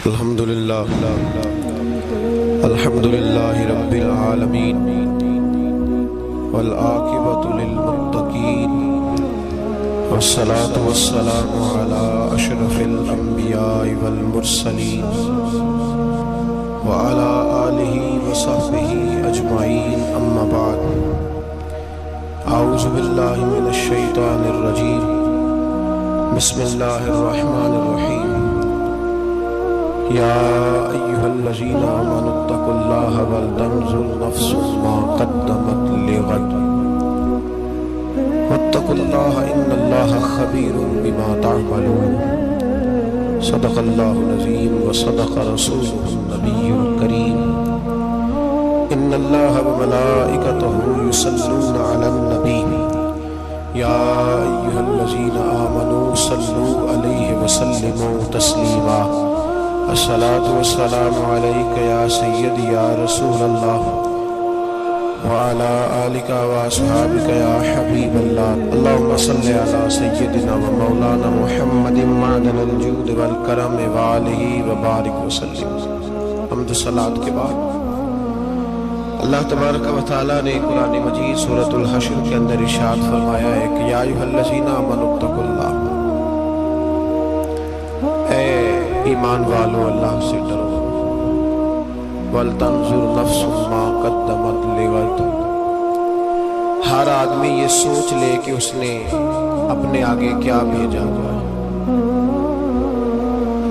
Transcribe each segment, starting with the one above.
الحمد للہ رب العالمین والعاقبۃ للمتقین والصلاة والسلام علی اشرف الانبیاء والمرسلین وعلی آلہ وصحبہ اجمعین اما بعد اعوذ باللہ من الشیطان الرجیم بسم اللہ الرحمن الرحیم یا ایہا الذین آمنوا اتقوا اللہ ولتنظر نفس ما قدمت لغد واتقوا اللہ ان اللہ خبیر بما تعملون صدق اللہ العظیم وصدق رسولہ النبی الکریم ان اللہ وملائکتہ یصلون علی النبی یا ایہا الذین آمنوا صلوا علیہ وسلموا تسلیما الصلاة والسلام علیک یا سیدی یا رسول اللہ وعلی آلک واصحابک یا حبیب اللہ اللہم صلی علی سیدنا و مولانا محمد معدن الجود والکرم وآلہ وبارک وسلم۔ حمد و صلاۃ کے بعد اللہ تبارک و تعالیٰ نے قرآن مجید سورۃ الحشر کے اندر ارشاد فرمایا ہے کہ یا ایھا الذین آمنوا اتقوا اللہ، اے ایمان والو اللہ سے ڈرو، وَلْتَنْظُرْ نَفْسٌ مَا قَدَّمَتْ لِغَدٍ، ہر آدمی یہ سوچ لے کہ اس نے اپنے آگے کیا بھیجا ہوا ہے،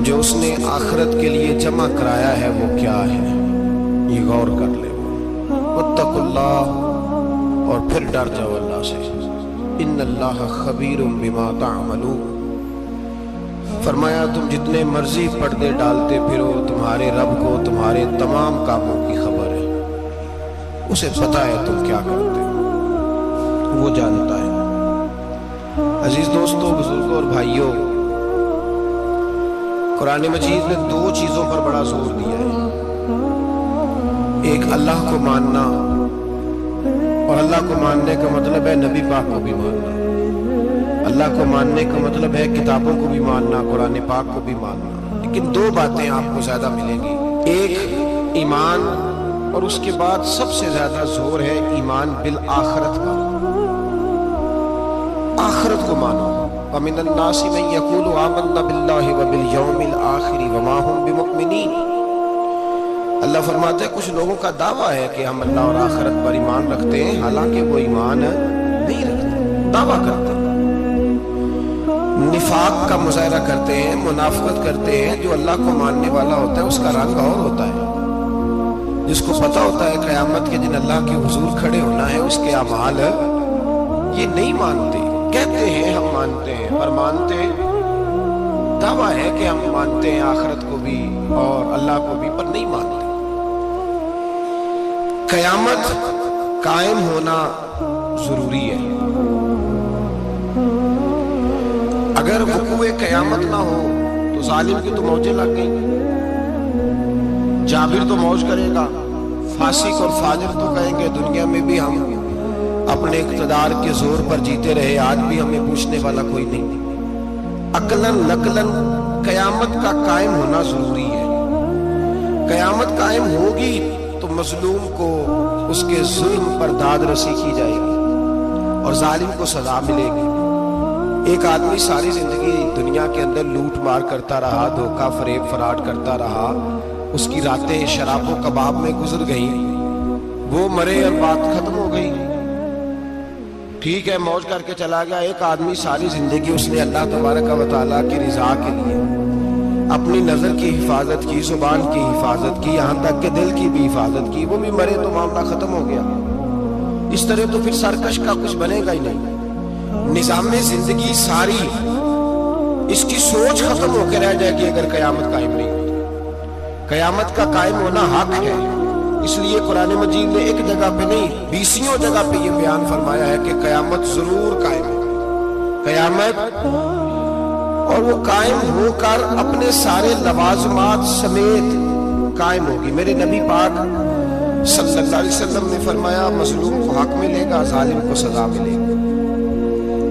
جو اس نے آخرت کے لیے جمع کرایا ہے وہ کیا ہے، یہ غور کر لے۔ وَاتَّقُوا اللَّهَ، اور پھر ڈر جاؤ اللہ سے، إِنَّ اللَّهَ خَبِيرٌ بِمَا تَعْمَلُونَ، فرمایا تم جتنے مرضی پردے ڈالتے پھرو، تمہارے رب کو تمہارے تمام کاموں کی خبر ہے، اسے پتہ ہے تم کیا کرتے ہو، وہ جانتا ہے۔ عزیز دوستو، بزرگوں اور بھائیوں، قرآن مجید نے دو چیزوں پر بڑا زور دیا ہے، ایک اللہ کو ماننا، اور اللہ کو ماننے کا مطلب ہے نبی پاک کو بھی ماننا، اللہ کو ماننے کا مطلب ہے کتابوں کو بھی ماننا، قرآن پاک کو بھی ماننا۔ لیکن دو باتیں آپ کو زیادہ ملیں گی، ایک ایمان، اور اس کے بعد سب سے زیادہ زور ہے ایمان بالآخرت کا، آخرت کو مانو۔ وَمِنَ النَّاسِ مَن يَقُولُ آمَنَّا بِاللَّهِ وَبِالْيَوْمِ الْآخِرِ وَمَا هُمْ بِمُؤْمِنِينَ، اللہ فرماتے ہیں کچھ لوگوں کا دعویٰ ہے کہ ہم اللہ اور آخرت پر ایمان رکھتے ہیں، حالانکہ وہ ایمان نہیں رکھتے، دعویٰ کرتے ہیں، نفاق کا مظاہرہ کرتے ہیں، منافقت کرتے ہیں۔ جو اللہ کو ماننے والا ہوتا ہے اس کا رنگ اور ہوتا ہے، جس کو پتہ ہوتا ہے قیامت کے دن اللہ کے حضور کھڑے ہونا ہے، اس کے اعمال یہ نہیں مانتے، کہتے ہیں ہم مانتے ہیں، پر مانتے دعویٰ ہے کہ ہم مانتے ہیں آخرت کو بھی اور اللہ کو بھی، پر نہیں مانتے۔ قیامت قائم ہونا ضروری ہے، اگر وقوع قیامت نہ ہو تو ظالم کی تو موجیں لگ گئی، جابر تو موج کرے گا، فاسق اور فاجر تو کہیں گے دنیا میں بھی ہم اپنے اقتدار کے زور پر جیتے رہے، آج بھی ہمیں پوچھنے والا کوئی نہیں۔ عقلاً نقلاً قیامت کا قائم ہونا ضروری ہے، قیامت قائم ہوگی تو مظلوم کو اس کے ظلم پر داد رسی کی جائے گی اور ظالم کو سزا ملے گی۔ ایک آدمی ساری زندگی دنیا کے اندر لوٹ مار کرتا رہا، دھوکہ فریب فراڈ کرتا رہا، اس کی راتیں شراب و کباب میں گزر گئیں، وہ مرے اور بات ختم ہو گئی، ٹھیک ہے موج کر کے چلا گیا۔ ایک آدمی ساری زندگی اس نے اللہ تبارک و تعالیٰ کی رضا کے لیے اپنی نظر کی حفاظت کی، زبان کی حفاظت کی، یہاں تک کہ دل کی بھی حفاظت کی، وہ بھی مرے تو معاملہ ختم ہو گیا۔ اس طرح تو پھر سرکش کا کچھ بنے گا ہی نہیں، نظام زندگی ساری اس کی سوچ ختم ہو کے رہ جائے گی اگر قیامت قائم نہیں ہوتی۔ قیامت کا قائم ہونا حق ہے، اس لیے قرآن مجید نے ایک جگہ پہ نہیں 20 جگہ پہ یہ بیان فرمایا ہے کہ قیامت ضرور قائم ہے، قیامت، اور وہ قائم ہو کر اپنے سارے لوازمات سمیت قائم ہوگی۔ میرے نبی پاک صلی اللہ علیہ وسلم نے فرمایا مظلوم کو حق ملے گا، ظالم کو سزا ملے گی۔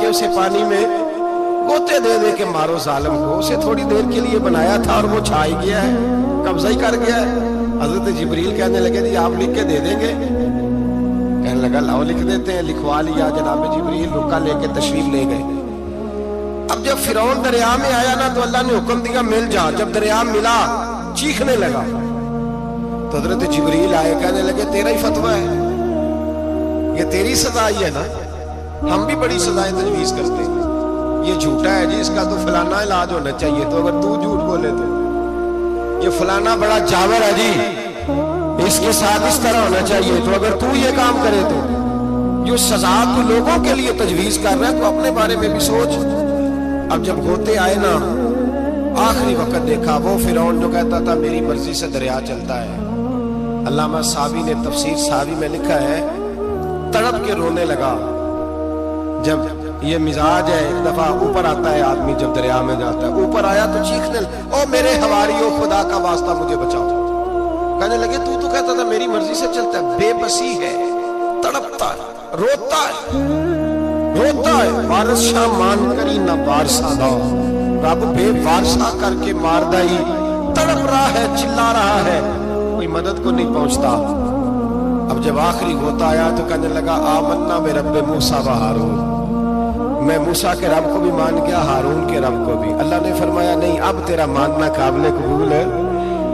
کہ اسے پانی میں گوتے دے دے کے مارو ظالم کو. اسے تھوڑی دیر کے لیے بنایا تھا اور وہ چھا ہی گیا ہے, قبضہ ہی کر گیا ہے. حضرت جبریل کہنے لگے جی آپ لکھ کے دے دیں گے؟ کہنے لگا لاؤ لکھ دیتے ہیں. لکھوا لیا. جناب جبریل رکا لے کے تشریف لے گئے. اب جب فرعون دریا میں آیا نا تو اللہ نے حکم دیا مل جا. جب دریا ملا چیخنے لگا تو حضرت جبریل آئے, کہنے لگے تیرا ہی فتویٰ ہے, یہ تیری سزا ہی ہے نا. ہم بھی بڑی سزائیں تجویز کرتے ہیں. یہ جھوٹا ہے جی, اس کا تو فلانا علاج ہونا چاہیے, تو اگر تو جھوٹ بولے تو یہ فلانا بڑا جاور ہے جی, اس کے ساتھ اس طرح ہونا چاہیے, تو اگر تو یہ کام کرے تو جو سزا تو لوگوں کے لیے تجویز کر رہا ہے تو اپنے بارے میں بھی سوچ. اب جب ہوتے آئے نا آخری وقت دیکھا وہ فرعون جو کہتا تھا میری مرضی سے دریا چلتا ہے. علامہ صاوی نے تفسیر صاوی میں لکھا ہے تڑپ کے رونے لگا. جب یہ مزاج ہے, ایک دفعہ اوپر آتا ہے آدمی جب دریا میں جاتا ہے, اوپر آیا تو چیخنے او میرے حواریو خدا کا واسطہ مجھے بچاؤ. کہنے لگے تو کہتا تھا میری مرضی سے چلتا ہے. بے بسی ہے, تڑپتا ہے, روتا ہے. وارث شاہ مان کری نہ وارثہ دا, رب بے وارثہ کر کے مار دائی. تڑپ رہا ہے, چلا رہا ہے, کوئی مدد کو نہیں پہنچتا. اب جب آخری ہوتا آیا تو کہنے لگا آمنا برب موسیٰ و ہارون, میں موسیٰ کے رب کو بھی مان گیا, ہارون کے رب کو بھی. اللہ نے فرمایا نہیں, اب تیرا ماننا قابل قبول ہے.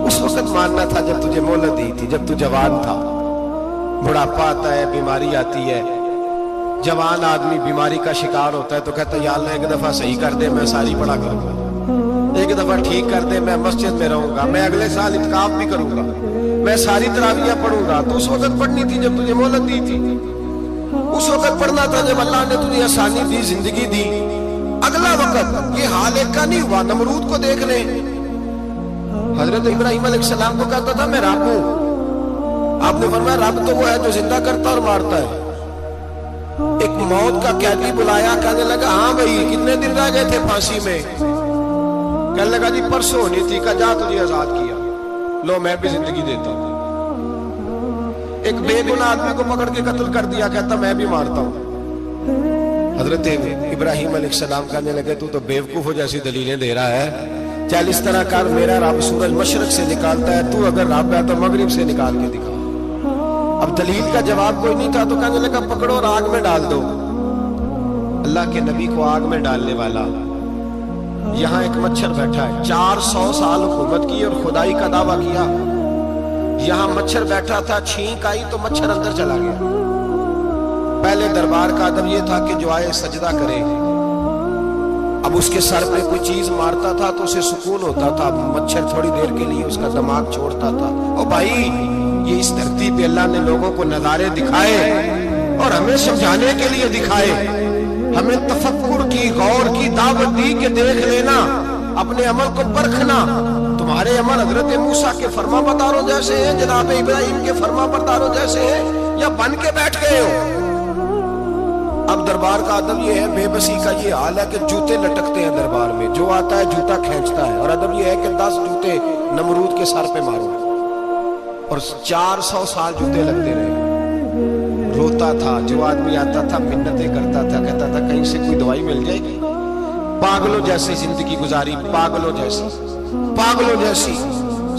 اس وقت ماننا تھا جب تجھے مہلت دی تھی, جب تو جوان تھا. بڑھاپا آتا ہے, بیماری آتی ہے, جوان آدمی بیماری کا شکار ہوتا ہے تو کہتا ہے یا اللہ ایک دفعہ صحیح کر دے, میں ساری پڑھا کروں گا. ایک دفعہ ٹھیک کر دے, میں مسجد میں رہوں گا, میں اگلے سال اعتکاف بھی کروں گا, میں ساری تراویحیں پڑھوں گا. تو اس وقت پڑھنی تھی جب تجھے مہلت دی تھی. اس وقت پڑھنا تھا جب اللہ نے تجھے آسانی دی, زندگی دی. اگلا وقت یہ حال ایک کا نہیں ہوا. نمرود کو دیکھ لیں, حضرت ابراہیم علیہ السلام کو کہتا تھا میں رب ہوں. آپ نے فرمایا رب تو وہ ہے جو زندہ کرتا اور مارتا ہے. ایک موت کا قیدی بلایا, کہنے لگا ہاں بھائی کتنے دن رہ گئے تھے پھانسی میں؟ کہنے لگا جی پرسوں ہونی تھی. کہا جا تجھے آزاد کیا, لو میں بھی زندگی دیتا ہوں. ایک بے گناہ آدمی کو پکڑ کے قتل کر دیا, کہتا میں بھی مارتا ہوں. حضرت ابراہیم علیہ السلام کہنے لگے تو بیوقوفوں جیسی دلیلیں دے رہا ہے. چل اس طرح کر, میرا رب سورج مشرق سے نکالتا ہے, تو اگر رب ہے تو مغرب سے نکال کے دکھا. اب دلیل کا جواب کوئی نہیں تھا تو کہنے لگا پکڑو اور آگ میں ڈال دو. اللہ کے نبی کو آگ میں ڈالنے والا. یہاں ایک مچھر بیٹھا ہے, 400 سال حکومت کی اور خدائی کا دعویٰ کیا. یہاں مچھر بیٹھا تھا, چھینک آئی تو مچھر اندر چلا گیا. پہلے دربار کا ادب یہ تھا کہ جو آئے سجدہ کرے. اب اس کے سر پہ کوئی چیز مارتا تھا تو اسے سکون ہوتا تھا. مچھر تھوڑی دیر کے لیے اس کا دماغ چھوڑتا تھا. او بھائی یہ اس دھرتی پہ اللہ نے لوگوں کو نظارے دکھائے اور ہمیں سمجھانے کے لیے دکھائے. ہمیں تفکر کی, غور کی دعوت دی کہ دیکھ لینا, اپنے عمل کو پرکھنا. تمہارے عمل حضرت موسیٰ کے فرما برداروں جیسے ہیں, جناب ابراہیم کے فرما برداروں جیسے ہیں, یا بن کے بیٹھ گئے ہو. اب دربار کا ادب یہ ہے, بے بسی کا یہ حال ہے کہ جوتے لٹکتے ہیں دربار میں, جو آتا ہے جوتا کھینچتا ہے. اور ادب یہ ہے کہ 10 جوتے نمرود کے سر پہ مارو, اور 400 سال جوتے لگتے رہے. روتا تھا, جو آدمی آتا تھا منتیں کرتا تھا, کہتا تھا کہیں سے کوئی دوائی مل جائے گی. پاگلوں جیسی زندگی گزاری, پاگلوں جیسی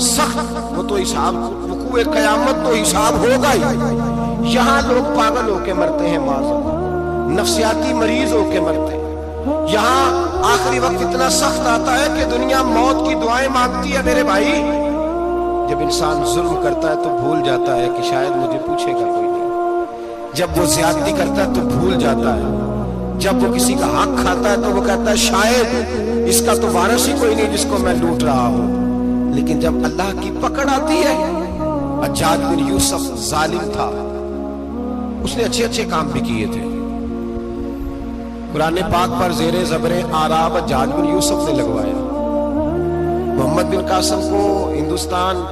سخت. وہ تو حساب, وقوع قیامت تو حساب ہوگا ہی. یہاں لوگ پاگل ہو کے مرتے ہیں, معذ نفسیاتی مریض ہو کے مرتے ہیں. یہاں آخری وقت اتنا سخت آتا ہے کہ دنیا موت کی دعائیں مانگتی ہے. میرے بھائی جب انسان ظلم کرتا ہے تو بھول جاتا ہے کہ شاید مجھے پوچھے گا کوئی نہیں. جب وہ زیادتی کرتا ہے تو بھول جاتا ہے. جب وہ کسی کا حق کھاتا ہے تو وہ کہتا ہے شاید اس کا تو وارث ہی کوئی نہیں جس کو میں لوٹ رہا ہوں. لیکن جب اللہ کی پکڑ آتی ہے, حجاج بن یوسف ظالم تھا, اس نے اچھے کام بھی کیے تھے. قرآن پاک پر زیر زبر آراب حجاج بن یوسف نے لگوایا. محمد بن قاسم کو ہندوستان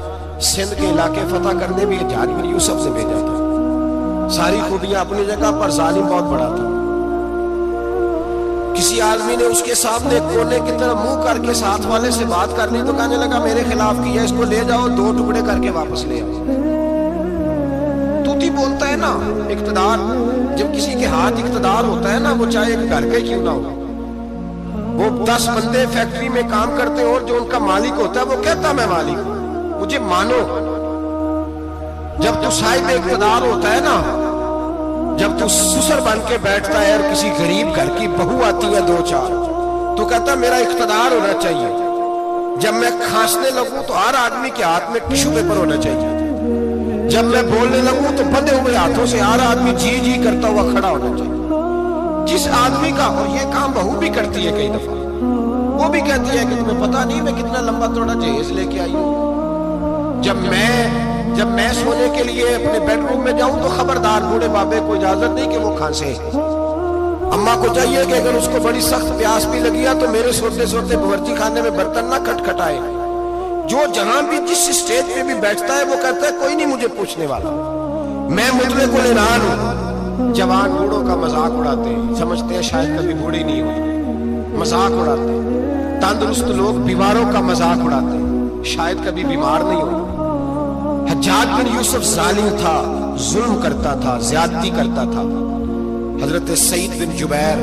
سندھ کے علاقے فتح کرنے بھی حجاج بن یوسف سے بھیجا تھا. ساری خوبیاں اپنی جگہ پر, ظالم بہت بڑا تھا. کسی آدمی نے اس کے سامنے کونے کی طرف منہ کر کے ساتھ والے سے بات کر لی تو کہنے لگا میرے خلاف کیا, اس کو لے جاؤ, 2 ٹکڑے کر کے واپس لے آؤ. تو بولتا ہے ہے نا اقتدار, جب کسی کے ہاتھ اقتدار ہوتا ہے نا, وہ چاہے ایک گھر کا کیوں نہ ہو, وہ 10 بندے فیکٹری میں کام کرتے ہیں اور جو ان کا مالک ہوتا ہے وہ کہتا میں مالک ہوں, مجھے مانو. جب تو صاحب اقتدار ہوتا ہے نا, جب تو سسر بن کے بیٹھتا ہے اور کسی غریب گھر کی بہو آتی ہے 2-4, تو کہتا میرا اقتدار ہونا چاہیے. جب میں کھانسنے لگوں تو ہر آدمی کے ہاتھ میں ٹشو پیپر ہونا چاہیے. جب میں بولنے لگوں تو بندے ہوئے ہاتھوں سے ہر آدمی جی جی کرتا ہوا کھڑا ہونا چاہیے. جس آدمی کا, اور یہ کام بہو بھی کرتی ہے کئی دفعہ, وہ بھی کہتی ہے کہ تمہیں پتا نہیں میں کتنا لمبا چوڑا جہیز لے کے آئی ہوں. جب میں سونے کے لیے اپنے بیڈ روم میں جاؤں تو خبردار بوڑھے بابے کو اجازت نہیں کہ وہ کھانسے. اماں کو چاہیے کہ اگر اس کو بڑی سخت پیاس بھی لگی ہے تو میرے سوتے سوتے باورچی خانے میں برتن نہ کھٹکھٹائے. جو جہاں بھی جس اسٹیج پہ بھی بیٹھتا ہے وہ کہتا ہے کوئی نہیں مجھے پوچھنے والا, میں مطلق العنان ہوں. جوان بوڑھوں کا مذاق اڑاتے ہیں, سمجھتے ہیں شاید کبھی بوڑھی نہیں ہوئی, مذاق اڑاتے ہیں. تندرست لوگ بیماروں کا مذاق اڑاتے ہیں, شاید کبھی بیمار نہیں ہوئی. حجاج بن یوسف ظالم تھا, ظلم کرتا تھا, زیادتی کرتا تھا. حضرت سعید بن جبیر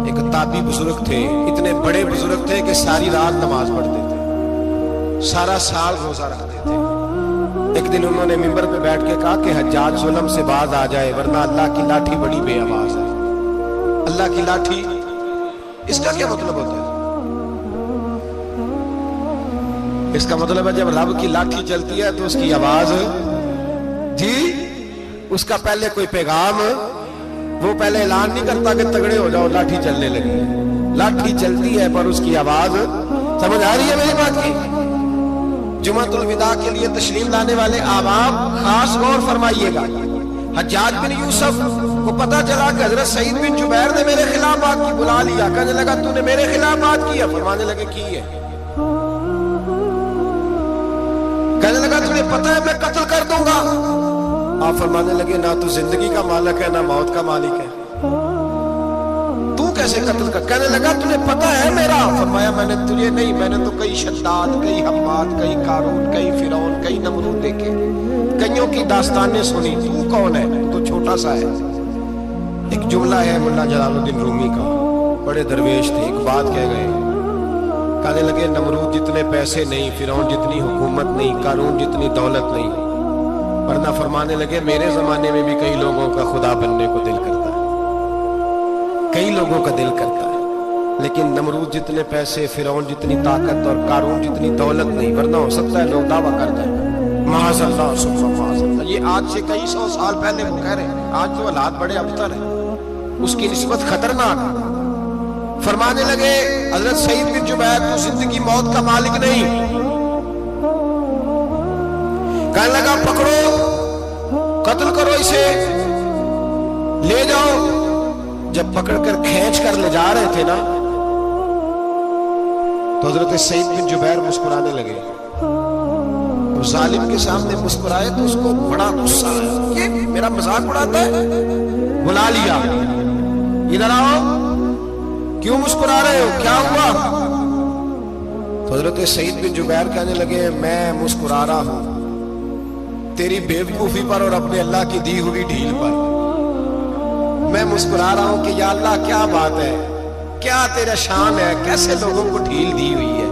ایک تابعی بزرگ تھے, اتنے بڑے بزرگ تھے کہ ساری رات نماز پڑھتے تھے, سارا سال روزہ رکھتے تھے. ایک دن انہوں نے منبر پہ بیٹھ کے کہا کہ حجاج ظلم سے باز آ جائے ورنہ اللہ کی لاٹھی بڑی بے آواز ہے. اللہ کی لاٹھی, اس کا کیا مطلب ہوتا ہے؟ اس کا مطلب ہے جب رب کی لاٹھی چلتی ہے تو اس کی آواز, جی اس کا پہلے کوئی پیغام, وہ پہلے اعلان نہیں کرتا کہ تگڑے ہو جاؤ لاٹھی چلنے لگی. لاٹھی چلتی ہے پر اس کی آواز, سمجھ آ رہی ہے میری بات کی؟ جمعۃ الوداع کے لیے تشریف لانے والے آباب خاص غور فرمائیے گا. حجاج بن یوسف کو پتا چلا کہ حضرت سعید بن جبیر نے میرے خلاف بات کی, بلا لیا, کہنے لگا تو نے میرے خلاف بات کی ہے؟ فرمانے لگے کی ہے. کہنے لگا تمہیں پتا ہے میں قتل کر دوں گا. آپ فرمانے لگے نہ تو زندگی کا مالک ہے نہ موت کا مالک ہے, تو کیسے قتل کر؟ کہنے لگا تمہیں پتا ہے میرا. فرمایا میں نے تجھے نہیں, میں نے تو کئی شداد, کئی حماد, کئی قارون, کئی فرعون, کئی نمرود دیکھے, کئیوں کی داستانیں سنی. تو کون ہے؟ تو چھوٹا سا ہے. ایک جملہ ہے مولا جلال الدین رومی کا, بڑے درویش تھے, ایک بات کہہ گئے. کہنے لگے نمرود جتنے پیسے نہیں, فرعون جتنی حکومت نہیں, قارون جتنی دولت نہیں, ورنہ فرمانے لگے میرے زمانے میں بھی کئی لوگوں کا خدا بننے کو دل کرتا ہے, کئی لوگوں کا دل کرتا ہے, لیکن نمرود جتنے پیسے, فرعون جتنی طاقت اور قارون جتنی دولت نہیں, ورنہ ہو سکتا ہے لوگ دعویٰ کر دیں معاذ اللہ سبحان معاذ اللہ. یہ آج سے کئی 100 سال پہلے وہ کہہ رہے ہیں, آج جو حالات بڑے ابتر ہیں اس کی نسبت خطرناک. فرمانے لگے حضرت سعید بن جبیر تو زندگی موت کا مالک نہیں. کہنے لگا پکڑو, قتل کرو اسے, لے جاؤ. جب پکڑ کر کھینچ کر لے جا رہے تھے نا تو حضرت سعید بن جبیر مسکرانے لگے. وہ ظالم کے سامنے مسکرائے تو اس کو بڑا غصہ آیا, یہ میرا مذاق اڑاتا ہے. بلا لیا, ادھر آؤ, کیوں مسکرا رہے ہو, کیا ہوا؟ تو حضرت سعید بن جبیر کہنے لگے میں مسکرا رہا ہوں تیری بیوقوفی پر اور اپنے اللہ کی دی ہوئی ڈھیل پر. میں مسکرا رہا ہوں کہ یا اللہ کیا بات ہے, کیا تیرا شان ہے, کیسے لوگوں کو ڈھیل دی ہوئی ہے.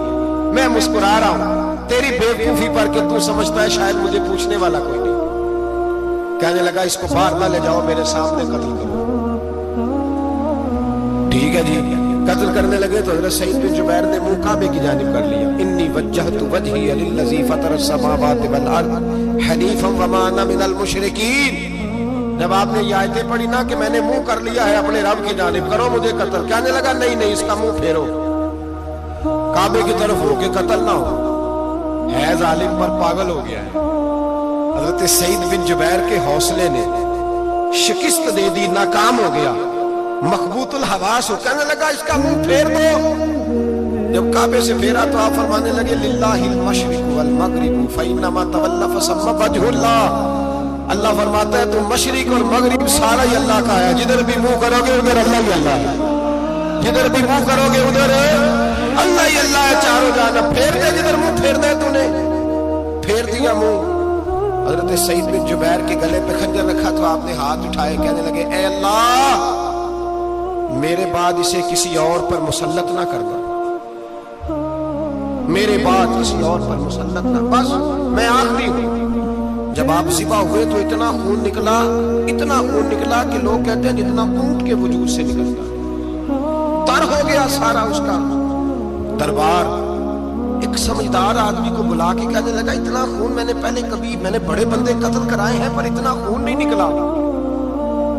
میں مسکرا رہا ہوں تیری بیوقوفی پر کہ تو سمجھتا ہے شاید مجھے پوچھنے والا کوئی نہیں. کہنے لگا اس کو باہر نہ لے جاؤ, میرے سامنے قتل کرو. ٹھیک ہے جی, قتل کرنے لگے تو حضرت سعید بن جبیر نے منہ کعبے کی جانب کر لیا. انی وجہت وجہی للذی فطر السماوات والارض حنیفا وما انا من المشرکین. جب آپ نے یہ آیتیں پڑھی نا کہ میں نے منہ کر لیا ہے اپنے رب کی جانب, کرو مجھے قتل. کہنے لگا نہیں نہیں, اس کا منہ پھیرو, کعبے کی طرف ہو کے قتل نہ ہو. ہے ظالم پر پاگل ہو گیا ہے. حضرت سعید بن جبیر کے حوصلے نے شکست دے دی, ناکام ہو گیا, مخبوط الحواس ہو. کہنے لگا اس کا منہ پھیر دو. جب کعبے سے پھیرا تو آپ فرمانے لگے للہ المشرق والمغرب فإنما تولى فثم وجه اللہ. اللہ فرماتا ہے تم مشرق اور مغرب سارا ہی اللہ کا ہے, جدھر بھی منہ کرو گے ادھر اللہ ہی اللہ ہے, جدھر بھی منہ کرو گے ادھر اللہ ہی اللہ ہے چاروں جانب. پھیر دے جدھر منہ پھیر دے, تو نے پھیر دیا منہ. حضرت سعید بن جبیر کے گلے پہ خنجر رکھا تو آپ نے ہاتھ اٹھائے، کہنے لگے اے اللہ میرے بعد اسے کسی اور پر مسلط نہ کرنا، میرے بعد کسی اور پر مسلط نہ، بس میں آخری ہوں۔ جب آپ ذبح ہوئے تو اتنا خون نکلا کہ لوگ کہتے ہیں جتنا اونٹ کے وجود سے نکلتا، تر ہو گیا سارا اس کا دربار۔ ایک سمجھدار آدمی کو بلا کے کہنے لگا اتنا خون میں نے بڑے بندے قتل کرائے ہیں پر اتنا خون نہیں نکلا۔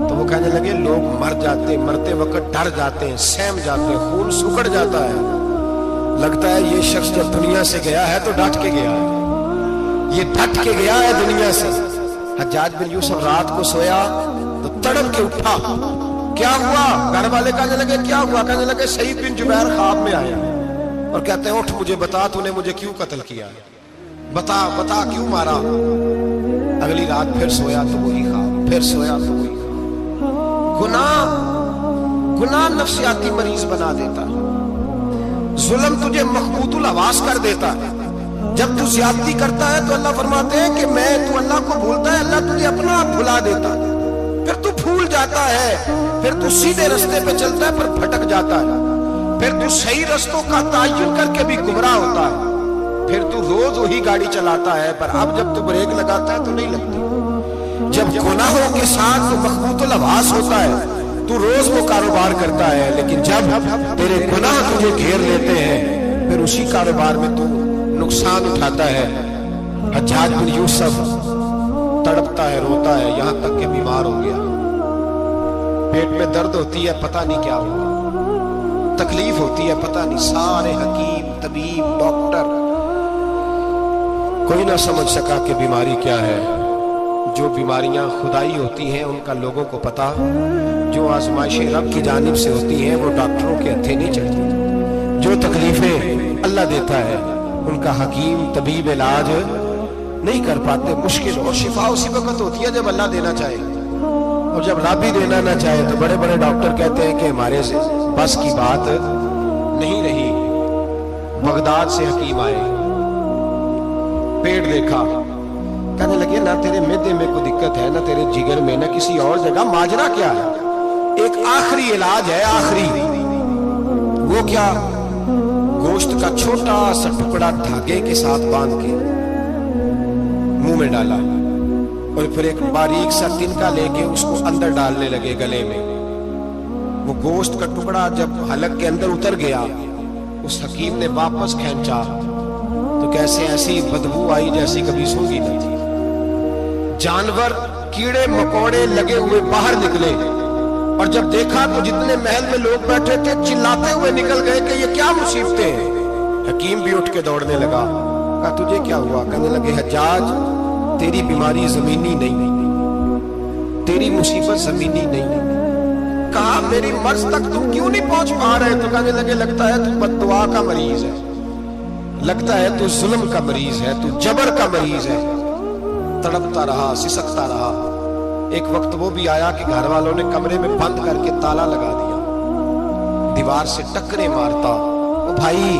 تو وہ کہنے لگے لوگ مر جاتے، مرتے وقت ڈر جاتے ہیں، سہم جاتے ہیں، خون سکڑ جاتا ہے، لگتا ہے یہ شخص جب دنیا سے گیا ہے تو ڈٹ کے گیا ہے، یہ ڈٹ کے گیا ہے دنیا سے۔ حجاج بن یوسف رات کو سویا تو تڑپ کے اٹھا، کیا ہوا؟ گھر والے کہنے لگے کیا ہوا؟ کہنے لگے سعید بن جبیر خواب میں آیا اور کہتے ہیں اٹھ مجھے بتا تو نے مجھے کیوں قتل کیا، بتا کیوں مارا؟ اگلی رات پھر سویا تو وہی خواب، پھر سویا تو وہی خواب۔ گناہ نفسیاتی مریض بنا دیتا ہے، ظلم تجھے مخبوط الحواس کر دیتا ہے۔ جب تو زیادتی کرتا ہے تو اللہ فرماتے ہیں کہ تو اللہ کو بھولتا ہے، اللہ تجھے اپنا آپ بھلا دیتا ہے، پھر تو بھول جاتا ہے، پھر تو سیدھے رستے پہ چلتا ہے پر بھٹک جاتا ہے، پھر تو صحیح رستوں کا تعین کر کے بھی گمراہ ہوتا ہے، پھر تو روز وہی گاڑی چلاتا ہے پر اب جب تو بریک لگاتا ہے تو نہیں لگتی۔ جب گناہوں کے ساتھ تو مخبوط الحواس ہوتا ہے تو روز وہ کاروبار کرتا ہے، لیکن جب تیرے گناہ تجھے گھیر لیتے ہیں پھر اسی کاروبار میں تو نقصان اٹھاتا ہے۔ حجاج بن یوسف تڑپتا ہے، روتا ہے، یہاں تک کہ بیمار ہو گیا، پیٹ میں درد ہوتی ہے، پتہ نہیں کیا ہوا، تکلیف ہوتی ہے، پتہ نہیں، سارے حکیم طبیب ڈاکٹر کوئی نہ سمجھ سکا کہ بیماری کیا ہے۔ جو بیماریاں خدائی ہوتی ہیں ان کا لوگوں کو پتا، جو آزمائشیں رب کی جانب سے ہوتی ہیں وہ ڈاکٹروں کے ہتھے نہیں چڑھتی، جو تکلیفیں اللہ دیتا ہے ان کا حکیم طبیب علاج نہیں کر پاتے، مشکل، اور شفا اسی وقت ہوتی ہے جب اللہ دینا چاہے، اور جب رب ہی دینا نہ چاہے تو بڑے بڑے ڈاکٹر کہتے ہیں کہ ہمارے سے بس کی بات نہیں رہی۔ بغداد سے حکیم آئے، پیٹ دیکھا، کہنے لگے نہ تیرے معدے میں کوئی دقت ہے، نہ تیرے جگر میں، نہ کسی اور جگہ، ماجرا کیا ہے؟ ایک آخری علاج ہے، آخری، وہ کیا؟ گوشت کا چھوٹا سا ٹکڑا دھاگے کے ساتھ باندھ کے منہ میں ڈالا اور پھر ایک باریک سا تنکا لے کے اس کو اندر ڈالنے لگے گلے میں۔ وہ گوشت کا ٹکڑا جب حلق کے اندر اتر گیا، اس حکیم نے واپس کھینچا تو کیسے ایسی بدبو آئی جیسی کبھی سونگی نہ تھی۔ جانور کیڑے مکوڑے لگے ہوئے باہر نکلے، اور جب دیکھا تو جتنے محل میں لوگ بیٹھے تھے چلاتے ہوئے نکل گئے کہ یہ کیا مصیبتیں ہیں۔ حکیم بھی اٹھ کے دوڑنے لگا، کہا تجھے کیا ہوا؟ کہنے لگے حجاج تیری بیماری زمینی نہیں، تیری مصیبت زمینی نہیں۔ کہا میری مرض تک تم کیوں نہیں پہنچ پا رہے؟ تو کہنے لگے لگتا ہے تو بد دعا کا مریض ہے، لگتا ہے تو ظلم کا مریض ہے، تو جبر کا مریض ہے۔ تڑپتا رہا، سسکتا رہا۔ ایک وقت وہ بھی آیا کہ گھر والوں نے کمرے میں بند کر کے تالا لگا دیا، دیوار سے ٹکرے مارتا۔ وہ بھائی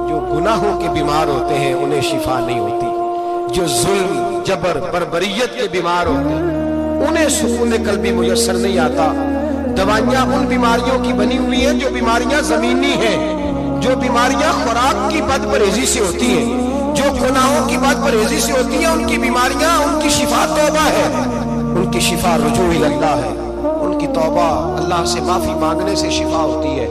جو گناہوں کے بیمار ہوتے ہیں انہیں شفا نہیں ہوتی، جو ظلم جبر بربریت کے بیمار ہوتے ہیں انہیں سکون قلبی میسر نہیں آتا۔ دوائیاں ان بیماریوں کی بنی ہوئی ہیں جو بیماریاں زمینی ہیں، جو بیماریاں خوراک کی بد پرہیزی سے ہوتی ہیں، جو گناہوں کی بد پرہیزی سے ہوتی ہیں، ان کی بیماریاں، ان کی شفا توبہ ہے، ان کی شفا رجوع اللہ ہے، ان کی توبہ اللہ سے معافی مانگنے سے شفا ہوتی ہے۔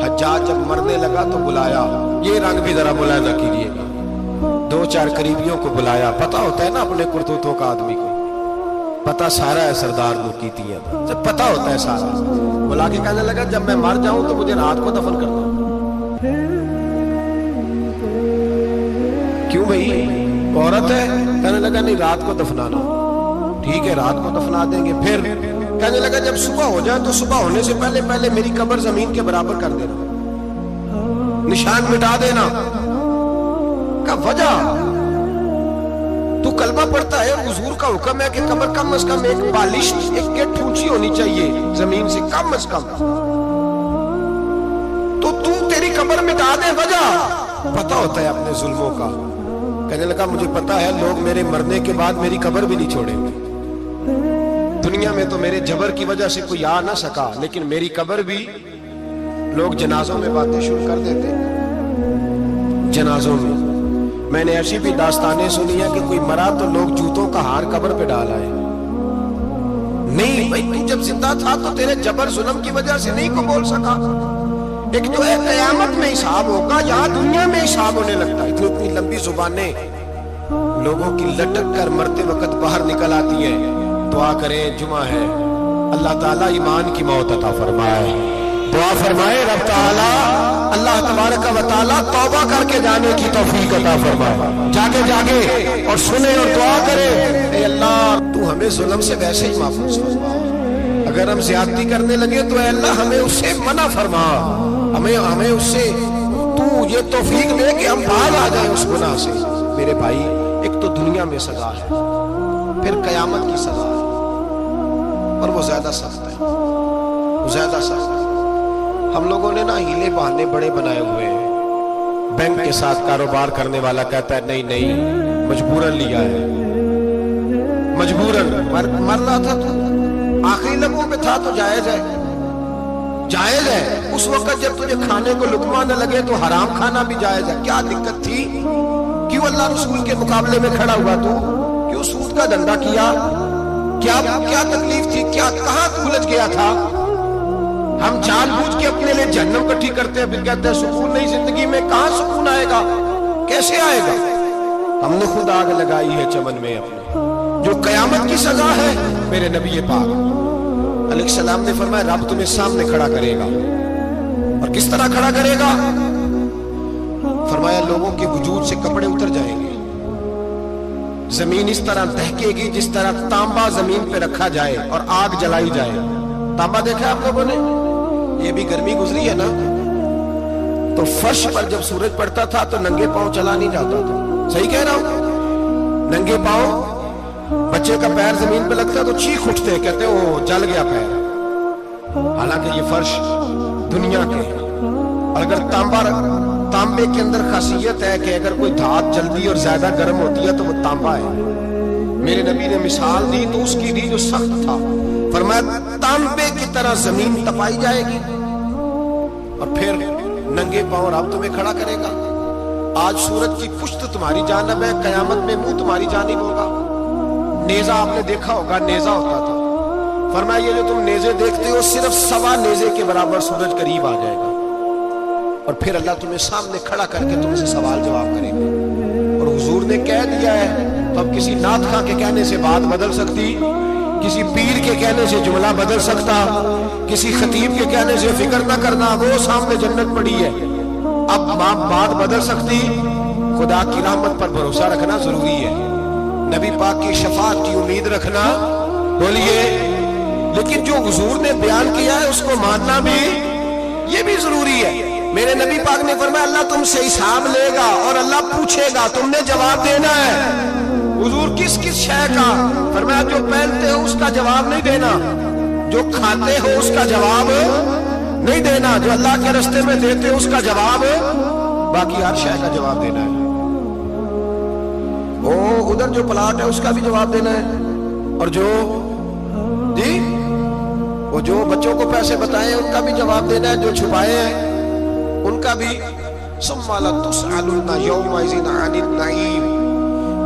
حجاج جب مرنے لگا تو بلایا، یہ رنگ بھی ذرا بلا نہ کیجیے گا، دو چار قریبیوں کو بلایا، پتہ ہوتا ہے نا اپنے کرتوتوں کا آدمی کو، پتہ سارا ہے سردار نورکیتیاں، جب پتہ ہوتا ہے سارا، بلا کے کہنے لگا جب میں مر جاؤں تو مجھے رات کو دفن کرنا۔ کیوں بھائی عورت ہے؟ کہنے لگا نہیں رات کو دفنانا۔ ٹھیک ہے رات کو دفنا دیں گے۔ پھر کہنے لگا جب صبح ہو جائے تو صبح ہونے سے پہلے پہلے میری قبر زمین کے برابر کر دینا، نشان مٹا دینا۔ کا وجہ تو کلمہ پڑھتا ہے، حضور کا حکم ہے کہ قبر کم از کم ایک بالش، ایک گٹ اونچی ہونی چاہیے زمین سے کم از کم، تو تیری قبر مٹا دے۔ وجہ پتہ ہوتا ہے اپنے ظلموں کا۔ کہنے لگا مجھے پتا ہے لوگ میرے مرنے کے بعد میری قبر بھی نہیں چھوڑیں گے. دنیا میں تو میرے جبر کی وجہ سے کوئی آ نہ سکا، لیکن میری قبر بھی لوگ جنازوں میں باتیں شروع کر دیتے. جنازوں میں نے ایسی بھی داستانیں سنی ہیں کہ کوئی مرا تو لوگ جوتوں کا ہار قبر پہ ڈال آئے. نہیں بھائی، تو جب زندہ تھا تو تیرے جبر ظلم کی وجہ سے نہیں کو بول سکا. ایک تو ہے قیامت میں حساب ہوگا، یہاں دنیا میں حساب ہونے لگتا ہے. اتنی لمبی زبانیں لوگوں کی لٹک کر مرتے وقت باہر نکل آتی ہیں. دعا کریں، جمعہ ہے، اللہ تعالیٰ ایمان کی موت عطا فرمائے. دعا فرمائے رب تعالیٰ اللہ تبارک و تعالیٰ توبہ کر کے جانے کی توفیق عطا فرمائے. جاگے جاگے اور سنے اور دعا کرے، اے اللہ تو ہمیں ظلم سے ویسے ہی محفوظ فرما. اگر ہم زیادتی کرنے لگے تو اے اللہ ہمیں اس سے منع فرما. ہمیں اس سے تو یہ توفیق دے کہ ہم باز آ جائیں اس گناہ سے. میرے بھائی، ایک تو دنیا میں سزا ہے، پھر قیامت کی سزا ہے، اور وہ زیادہ سخت ہے، وہ زیادہ سخت ہے. ہم لوگوں نے نا ہیلے بہانے بڑے بنائے ہوئے ہیں. بینک کے ساتھ کاروبار کرنے والا کہتا ہے نہیں نہیں مجبوراً لیا ہے، مجبوراً. مر رہا تھا تو آخری لمحوں میں تھا تو جائز ہے، جائز ہے. اس وقت جب تجھے کھانے کو لقمہ نہ لگے تو حرام کھانا بھی جائز ہے. کیا دقت تھی؟ کیوں اللہ رسول کے مقابلے میں کھڑا ہوا تو؟ کیوں سود کا دھندا کیا؟ کیا تکلیف تھی؟ کہاں الجھ گیا تھا؟ ہم جان بوجھ کے اپنے لیے جہنم کٹھی کرتے ہیں، پھر کہتے ہیں سکون نہیں زندگی میں. کہاں سکون آئے گا؟ کیسے آئے گا؟ ہم نے خود آگ لگائی ہے چمن میں اپنے. جو قیامت کی سزا ہے، میرے نبی پاک علیہ السلام نے فرمایا رب تمہیں سامنے کھڑا کرے گا. اور کس طرح کھڑا کرے گا؟ فرمایا لوگوں کے وجود سے کپڑے اتر جائیں گے، زمین اس طرح دہکے گی جس طرح تانبا زمین پہ رکھا جائے اور آگ جلائی جائے. تانبا دیکھا آپ لوگوں نے؟ یہ بھی گرمی گزری ہے نا، تو فرش پر جب سورج پڑتا تھا تو ننگے پاؤں چلا نہیں جاتا تھا. صحیح کہہ رہا ہوں؟ ننگے پاؤں، بچے کا پیر زمین پہ لگتا تو چیخ اٹھتے، کہتے وہ جل گیا پیر. حالانکہ یہ فرش دنیا کے. اور اگر تانبے کے اندر خاصیت ہے کہ اگر کوئی دھات جلدی اور زیادہ گرم ہوتی ہے تو وہ تانبا ہے. میرے نبی نے مثال دی تو اس کی دی جو سخت تھا. فرمایا تانبے کی طرح زمین تپائی جائے گی اور پھر ننگے پاؤں رب تمہیں کھڑا کرے گا. آج سورج کی پشت تمہاری جانب ہے، قیامت میں منہ تمہاری جانب ہوگا. نیزہ آپ نے دیکھا ہوگا، نیزہ ہوتا تھا. فرمایا یہ جو تم نیزے دیکھتے ہو صرف 1.25 نیزے کے برابر سورج قریب آ جائے گا، اور پھر اللہ تمہیں سامنے کھڑا کر کے تم سے سوال جواب کرے گا. اور حضور نے کہہ دیا ہے تو اب کسی نعت خواں کے کہنے سے بات بدل سکتی، کسی پیر کے کہنے سے جملہ بدل سکتا، کسی خطیب کے کہنے سے فکر نہ کرنا وہ سامنے جنت پڑی ہے. اب بات بدل سکتی. خدا کی رحمت پر بھروسہ رکھنا ضروری ہے، نبی پاک کی شفاعت کی امید رکھنا. بولیے. لیکن جو حضور نے بیان کیا ہے اس کو ماننا بھی یہ بھی ضروری ہے. میرے نبی پاک نے فرمایا اللہ تم سے حساب لے گا اور اللہ پوچھے گا، تم نے جواب دینا ہے. حضور کس شے کا؟ فرمایا جو پہنتے ہو اس کا جواب نہیں دینا، جو کھاتے ہو اس کا جواب نہیں دینا، جو اللہ کے رستے میں دیتے ہو اس کا جواب، باقی ہر شے کا جواب دینا ہے. ادھر جو پلاٹ ہے اس کا بھی جواب دینا ہے، اور جو بچوں کو پیسے بتائے ان کا بھی جواب دینا ہے، جو چھپائے ہیں ان کا بھی. ثم لتسألن یومئذ عن النعیم.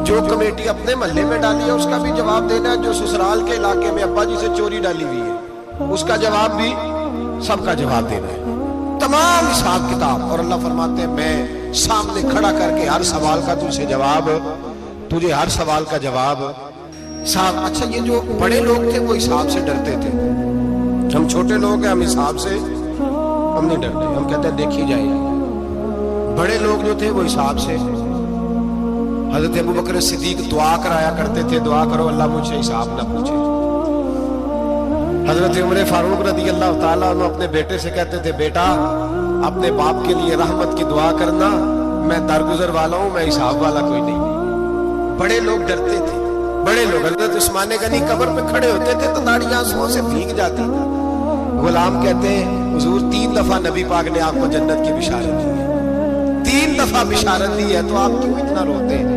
جو کمیٹی اپنے محلے میں ڈالی ہے اس کا بھی جواب دینا ہے، جو سسرال کے علاقے میں ابا جی سے چوری ڈالی ہوئی ہے اس کا جواب بھی، سب کا جواب دینا ہے. تمام حساب کتاب. اور اللہ فرماتے ہیں میں سامنے کھڑا کر کے ہر سوال کا تجھے ہر سوال کا جواب صاحب. اچھا یہ جو بڑے لوگ تھے وہ حساب سے ڈرتے تھے، ہم چھوٹے لوگ ہیں ہم حساب سے ہم نہیں ڈرتے، ہم کہتے ہیں دیکھی جائے. بڑے لوگ جو تھے وہ حساب سے. حضرت ابو بکر صدیق دعا کرایا کرتے تھے، دعا کرو اللہ مجھ سے حساب نہ پوچھے. حضرت عمر فاروق رضی اللہ تعالیٰ عنہ اپنے بیٹے سے کہتے تھے بیٹا اپنے باپ کے لیے رحمت کی دعا کرنا، میں درگزر والا ہوں، میں حساب والا کوئی نہیں. بڑے لوگ ڈرتے تھے. بڑے لوگ حضرت عثمان غنی قبر پہ کھڑے ہوتے تھے تو داڑیاں آنسوؤں سے بھیگ جاتی. غلام کہتے ہیں حضور 3 دفعہ نبی پاک نے آپ کو جنت کی بشارت دی ہے، 3 دفعہ بشارت دی ہے تو آپ کیوں اتنا روتے ہیں؟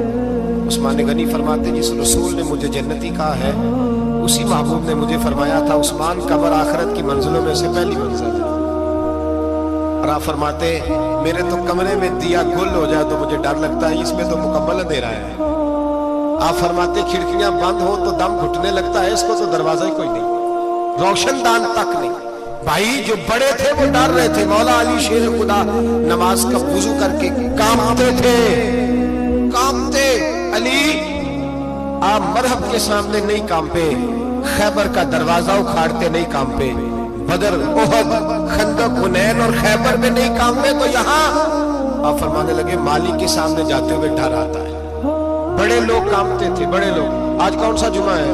عثمان غنی فرماتے جس رسول نے مجھے جنتی کہا ہے اسی محبوب نے مجھے فرمایا تھا عثمان قبر آخرت کی منزلوں میں سے پہلی منزل ہے۔ اور آپ فرماتے میرے تو کمرے میں دیا گل ہو جائے تو مجھے ڈر لگتا ہے، اس میں تو مکمل اندھیرا ہے۔ آپ فرماتے کھڑکیاں بند ہو تو دم گھٹنے لگتا ہے، اس کو تو دروازہ ہی کوئی نہیں، روشن دان تک نہیں۔ بھائی جو بڑے تھے وہ ڈر رہے تھے، مولا علی شیر خدا نماز کا وضو کر کے کانپتے تھے، کانپتے۔ علی آپ مرحب کے سامنے نہیں کانپے، خیبر کا دروازہ اکھاڑتے نہیں کانپے، بدر احد خندق حنین اور خیبر میں نہیں کانپے، تو یہاں آپ فرمانے لگے مالک کے سامنے جاتے ہوئے ڈر آتا ہے۔ بڑے لوگ کانپتے تھے، بڑے لوگ۔ آج کون سا جمعہ ہے؟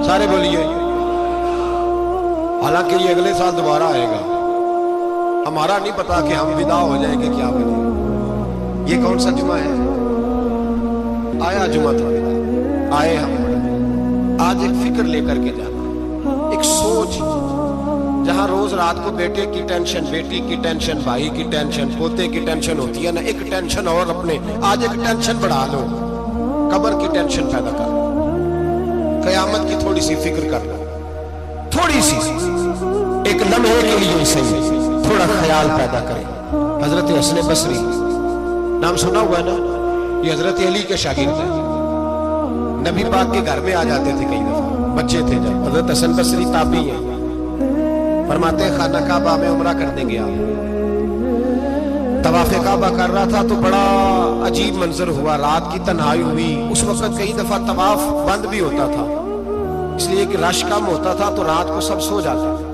سارے بولیے۔ حالانکہ یہ اگلے سال دوبارہ آئے گا، ہمارا نہیں پتا کہ ہم ودا ہو جائیں گے کیا بنے۔ یہ کون سا جمعہ ہے؟ آیا جمعہ تھا، آئے ہم۔ آج ایک فکر لے کر کے جانا، ایک سوچ، جہاں روز رات کو بیٹے کی ٹینشن، بیٹی کی ٹینشن، بھائی کی ٹینشن، پوتے کی ٹینشن ہوتی ہے نا، ایک ٹینشن اور اپنے آج ایک ٹینشن بڑھا لو، قبر کی ٹینشن پیدا کر لو، قیامت کی تھوڑی سی فکر کر لو، تھوڑی سی ایک لمحے کے لیے صحیح تھوڑا خیال پیدا کریں۔ حضرت حسن بصری نام سنا ہوا ہے نا، یہ حضرت علی کے شاگرد ہیں، نبی پاک کے گھر میں آ جاتے تھے کئی دفعہ، بچے تھے جب۔ حضرت حسن بصری تابعی ہیں، فرماتے ہیں خانہ کعبہ میں عمرہ کرنے گیا، طواف کعبہ کر رہا تھا تو بڑا عجیب منظر ہوا، رات کی تنہائی ہوئی۔ اس وقت کئی دفعہ طواف بند بھی ہوتا تھا، اس لیے کہ رش کم ہوتا تھا تو رات کو سب سو جاتے تھے۔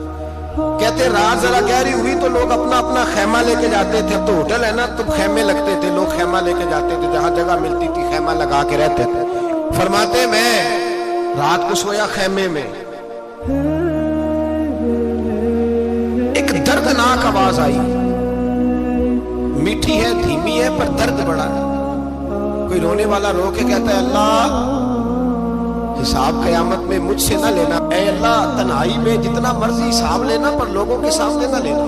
کہتے رات ذرا گہری ہوئی تو لوگ اپنا اپنا خیمہ لے کے جاتے تھے، اب تو ہوٹل ہے نا تو خیمے لگتے تھے، لوگ خیمہ لے کے جاتے تھے، جہاں جگہ ملتی تھی خیمہ لگا کے رہتے تھے۔ فرماتے میں رات کو سویا خیمے میں، ایک دردناک آواز آئی، میٹھی ہے دھیمی ہے پر درد بڑا ہے۔ کوئی رونے والا رو کے کہتا ہے اللہ حساب قیامت میں مجھ سے نہ لینا، اے اللہ تنہائی میں جتنا مرضی حساب لینا پر لوگوں کے سامنے نہ لینا۔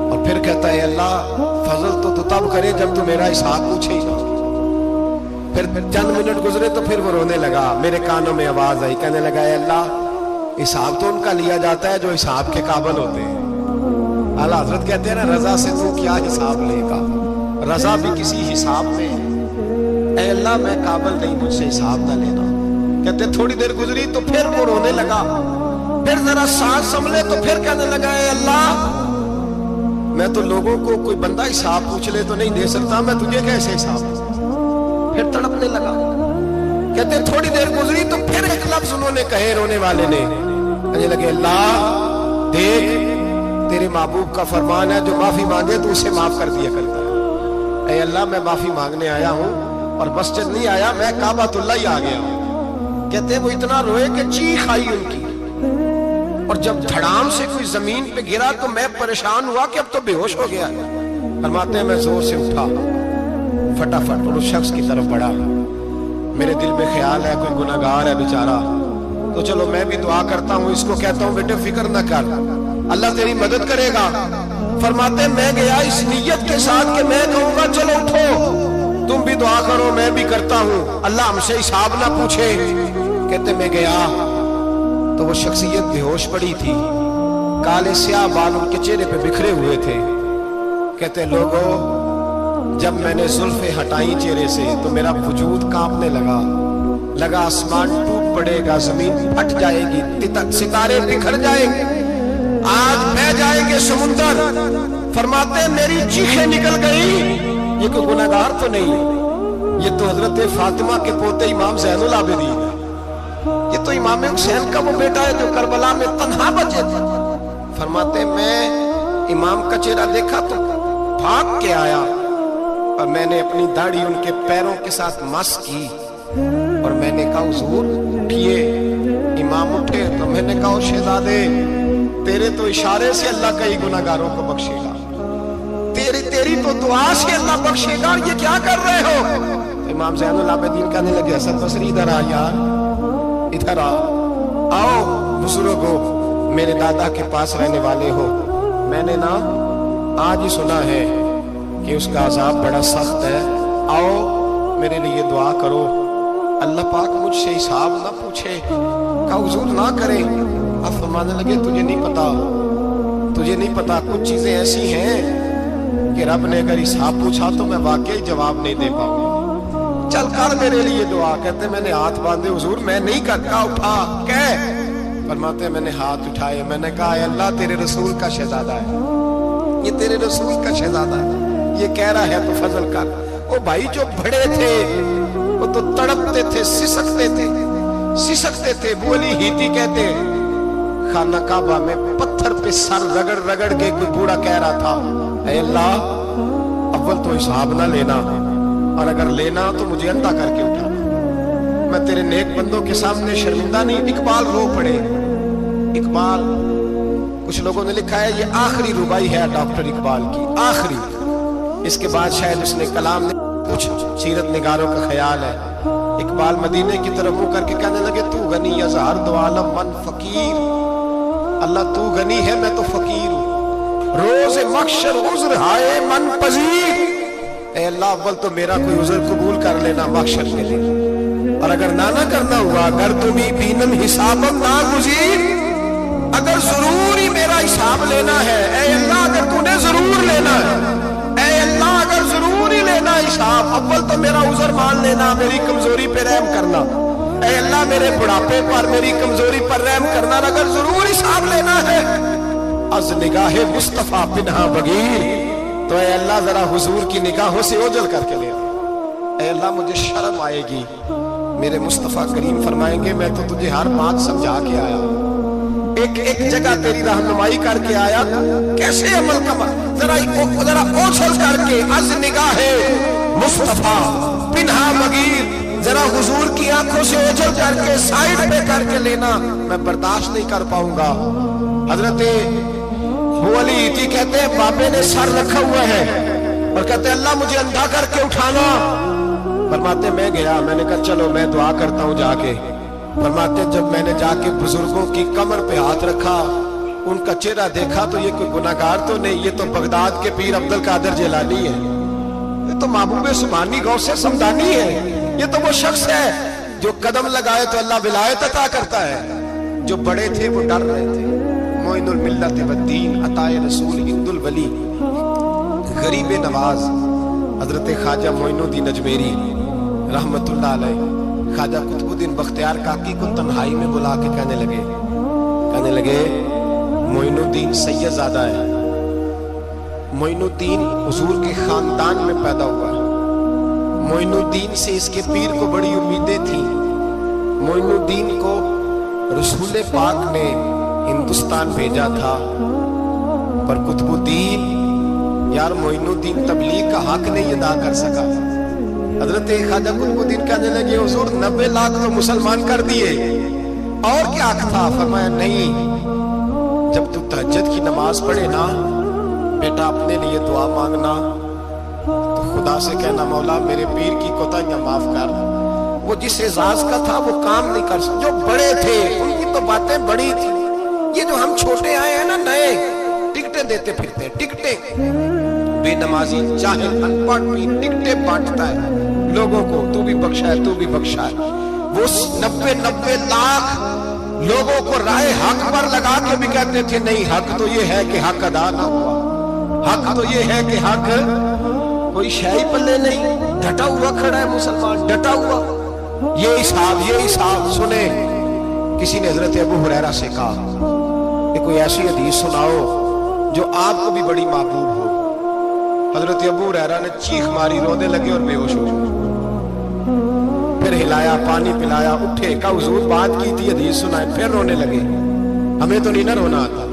اور پھر کہتا ہے اللہ فضل تو تب کرے جب تو میرا حساب پوچھے ہی۔ پھر چند منٹ گزرے تو پھر وہ رونے لگا، میرے کانوں میں آواز آئی، کہنے لگا اے اللہ حساب تو ان کا لیا جاتا ہے جو حساب کے قابل ہوتے ہیں۔ اعلیٰ حضرت کہتے ہیں نا رضا سے تو کیا حساب لے گا، رضا بھی کسی حساب میں، اے اللہ میں قابل نہیں، مجھ سے حساب نہ لینا۔ کہتے تھوڑی دیر گزری تو پھر وہ رونے لگا، پھر ذرا سانس سنبھلے تو پھر کہنے لگا اے اللہ میں تو لوگوں کو کوئی بندہ حساب پوچھ لے تو نہیں دے سکتا، میں تجھے کیسے حساب دوں؟ پھر تڑپنے لگا۔ کہتے تھوڑی دیر گزری تو پھر ایک لفظ انہوں نے کہے رونے والے نے، کہنے لگے اللہ دیکھ تیرے محبوب کا فرمان ہے جو معافی مانگے تو اسے معاف کر دیا کرتا ہے۔ اے اللہ میں معافی مانگنے آیا ہوں اور مسجد نہیں آیا، میں کعبۃ اللہ ہی آ گیا ہوں۔ کہتے وہ اتنا روئے کہ چیخ آئی ان کی، اور جب دھڑام سے کوئی زمین پہ گرا تو میں پریشان ہوا کہ اب تو بے ہوش ہو گیا۔ فرماتے ہیں میں زور سے اٹھا، فٹافٹ اس شخص کی طرف بڑھا، میرے دل میں خیال ہے کوئی گناہگار ہے بیچارہ، تو چلو میں بھی دعا کرتا ہوں، اس کو کہتا ہوں بیٹے فکر نہ کر اللہ تیری مدد کرے گا۔ فرماتے میں گیا اس نیت کے ساتھ کہ میں کہوں گا چلو اٹھو تم بھی دعا کرو میں بھی کرتا ہوں، اللہ ہم سے حساب نہ پوچھے۔ کہتے میں گیا تو وہ شخصیت بے ہوش پڑی تھی، کالے سیاہ بال ان کے چہرے پہ بکھرے ہوئے تھے۔ کہتے لوگوں جب میں نے زلفیں ہٹائیں چہرے سے تو میرا وجود کانپنے لگا آسمان ٹوٹ پڑے گا، زمین پھٹ جائے گی، ستارے بکھر جائیں گے، آج بہ جائیں گے سمندر۔ فرماتے میری چیخیں نکل گئی، یہ کوئی گناہگار تو نہیں ہے، یہ تو حضرت فاطمہ کے پوتے امام زین العابدین ہے، یہ تو امام حسین کا وہ بیٹا ہے جو کربلا میں تنہا بچے تھے۔ فرماتے میں امام کا چہرہ دیکھا تو بھاگ کے آیا اور میں نے اپنی داڑھی ان کے پیروں کے ساتھ مس کی اور میں نے کہا حضور اٹھیے۔ امام اٹھے تو میں نے کہا شہزادے تیرے تو اشارے سے اللہ کئی گناہگاروں کو بخشے گا، تیری تو دعا سے اللہ بخشے گا، یہ کیا کر رہے ہو؟ امام زین العابدین کہنے لگے حسن بصری ادھر آ یار، ادھر آؤ بزرگو، میرے دادا کے پاس رہنے والے ہو، میں نے نا آج ہی سنا ہے کہ اس کا عذاب بڑا سخت ہے، آؤ میرے لیے دعا کرو، اللہ پاک مجھ سے حساب نہ پوچھے، کہا حضور نہ کرے۔ اب فرمانے لگے تجھے نہیں پتا، تجھے نہیں پتا، کچھ چیزیں ایسی ہیں کہ رب نے اگر حساب پوچھا تو میں واقعی جواب نہیں دے پاؤں گا، چل کر میرے لیے دعا۔ کہتے میں نے ہاتھ باندھے، حضور میں نہیں کرتا، اٹھا کہہ۔ فرماتے میں نے ہاتھ اٹھائے، میں نے کہا اے اللہ تیرے رسول کا شہزادہ ہے، یہ تیرے رسول کا شہزادہ ہے، یہ کہہ رہا ہے تو فضل کر۔ وہ بھائی جو بڑے تھے وہ تو تڑپتے تھے، سسکتے تھے۔ ابو علی ہیتی کہتے خانہ کعبہ میں پتھر پہ سر رگڑ رگڑ کے کوئی بوڑھا کہہ رہا تھا اے اللہ اول تو حساب نہ لینا، اور اگر لینا تو مجھے اندھا کر کے اٹھانا، میں تیرے نیک بندوں کے سامنے شرمندہ نہیں۔ اقبال رو پڑے، اقبال کچھ لوگوں نے لکھا ہے یہ آخری ربائی ہے ڈاکٹر اقبال کی، آخری، اس کے بعد شاید اس نے کلام نے کچھ سیرت نگاروں کا خیال ہے۔ اقبال مدینے کی طرف منہ کر کے کہنے لگے تو غنی ازہر دو عالم من فقیر، اللہ تو غنی ہے میں تو فقیر ہوں، روز محشر عذر ہائے من پذیر، اے اللہ اول تو میرا کوئی عذر قبول کر لینا محشر کے لیے، اور اگر نہ کرنا ہوا اگر تمہیں بینم حسابم ناگزیر، اگر ضرور ہی میرا حساب لینا ہے، اے اللہ اگر تو نے ضرور لینا ہے، اے اللہ اگر ضرور ہی لینا حساب، اول تو میرا عذر مان لینا، میری کمزوری پہ رحم کرنا، اے اللہ میرے بڑھاپے پر میری کمزوری پر رحم کرنا، اگر ضرور حساب لینا ہے از نگاہ مصطفیٰ پنہا بغیر، تو اے اللہ ذرا حضور کی نگاہوں سے اوجھل کر کے لینا، اے اللہ مجھے شرم آئے گی۔ میرے مصطفیٰ کریم فرمائیں گے میں تو تجھے ہر بات سمجھا کے آیا، ایک جگہ تیری رہنمائی کر کے آیا، کیسے عمل کا ذرا اوجھل کر کے از نگاہ مصطفیٰ پنہا بغیر، ذرا حضور کی آنکھوں سے اوجھل کر کے سائیڈ پہ کر کے لینا، میں برداشت نہیں کر پاؤں گا۔ حضرت ابو علی ہیتی کہتے ہیں بابے نے سر رکھا ہوا ہے اور کہتے ہیں اللہ مجھے اندھا کر کے اٹھانا۔ فرماتے میں گیا، میں نے کہا چلو میں دعا کرتا ہوں جا کے۔ فرماتے جب میں نے جا کے بزرگوں کی کمر پہ ہاتھ رکھا، ان کا چہرہ دیکھا تو یہ کوئی گناہگار تو نہیں، یہ تو بغداد کے پیر عبد القادر جیلانی ہے، یہ تو محبوب سبحانی غوث سمدانی ہے، یہ تو وہ شخص ہے جو قدم لگائے تو اللہ ولایت عطا کرتا ہے۔ جو بڑے تھے وہ ڈر رہے تھے، معین الملت والدین عطائے رسول ہند الولی، غریب نواز حضرت خواجہ معین الدین اجمیری رحمت اللہ علیہ، خواجہ قطب الدین بختیار کاکی کو تنہائی میں بلا کے کہنے لگے معین الدین سید زادہ ہے، معین الدین حضور کے خاندان میں پیدا ہوا ہے، معین الدین سے اس کے پیر کو بڑی امیدیں تھیں، معین الدین کو رسول پاک نے ہندوستان بھیجا تھا، پر قطب الدین یار معین الدین تبلیغ کا حق نہیں ادا کر سکا۔ حضرت خواجہ قطب الدین کہنے لگے حضور 90 لاکھ تو مسلمان کر دیے، اور کیا حق تھا؟ فرمایا نہیں، جب تو تہجد کی نماز پڑھے نا بیٹا اپنے لیے دعا مانگنا تو خدا سے کہنا مولا میرے پیر کی کوتاہیاں معاف کر، وہ جس اعزاز کا تھا وہ کام نہیں کر سکتا، جو بڑے تھے ان کی تو باتیں بڑی تھی، یہ جو ہم چھوٹے آئے ہیں نا نئے، ٹکٹیں دیتے پھرتے، ٹکٹیں، بے نمازی جاہل ان پڑھ بھی ٹکٹیں بانٹتا ہے لوگوں کو، تو بھی بخشا ہے تو بھی بخشا ہے، وہ 90 لاکھ لوگوں کو رائے حق پر لگا کے بھی کہتے تھے نہیں حق تو یہ ہے کہ حق ادا نہ ہوا، حق تو یہ ہے کہ حق کوئی شے پلے نہیں، ڈٹا ہوا کھڑا ہے مسلمان، ڈٹا ہوا۔ یہ حساب سنے، کسی نے حضرت ابو ہریرہ سے کہا کہ کوئی ایسی حدیث سناؤ جو آپ کو بھی بڑی محبوب ہو۔ حضرت ابو ہریرہ نے چیخ ماری، رونے لگے اور بے ہوش ہو گئے، پھر ہلایا پانی پلایا، اٹھے، کہا حضور بات کی تھی حدیث سنائے، پھر رونے لگے۔ ہمیں تو نہیں نہ رونا آتا،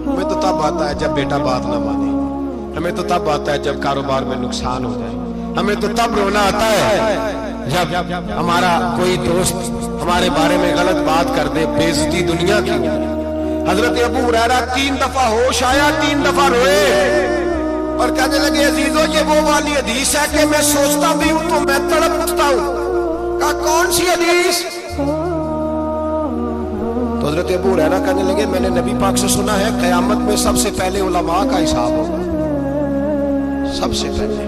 ہمیں تو تب آتا ہے جب بیٹا بات نہ مانے، ہمیں تو تب آتا ہے جب کاروبار میں نقصان ہو جائے، ہمیں تو تب رونا آتا ہے جب ہمارا کوئی دوست ہمارے بارے میں غلط بات کر دے، بے عزتی دنیا کی۔ حضرت ابو ہریرہ 3 دفعہ ہوش آیا، 3 دفعہ روئے اور کہنے لگے عزیزو یہ وہ والی حدیث ہے کہ میں سوچتا بھی ہوں تو میں تڑپ اٹھتا ہوں۔ کہا کون سی حدیث؟ تو حضرت ابو ہریرہ کہنے لگے میں نے نبی پاک سے سنا ہے قیامت میں سب سے پہلے علماء کا حساب ہوگا، سب سے پہلے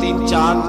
3 4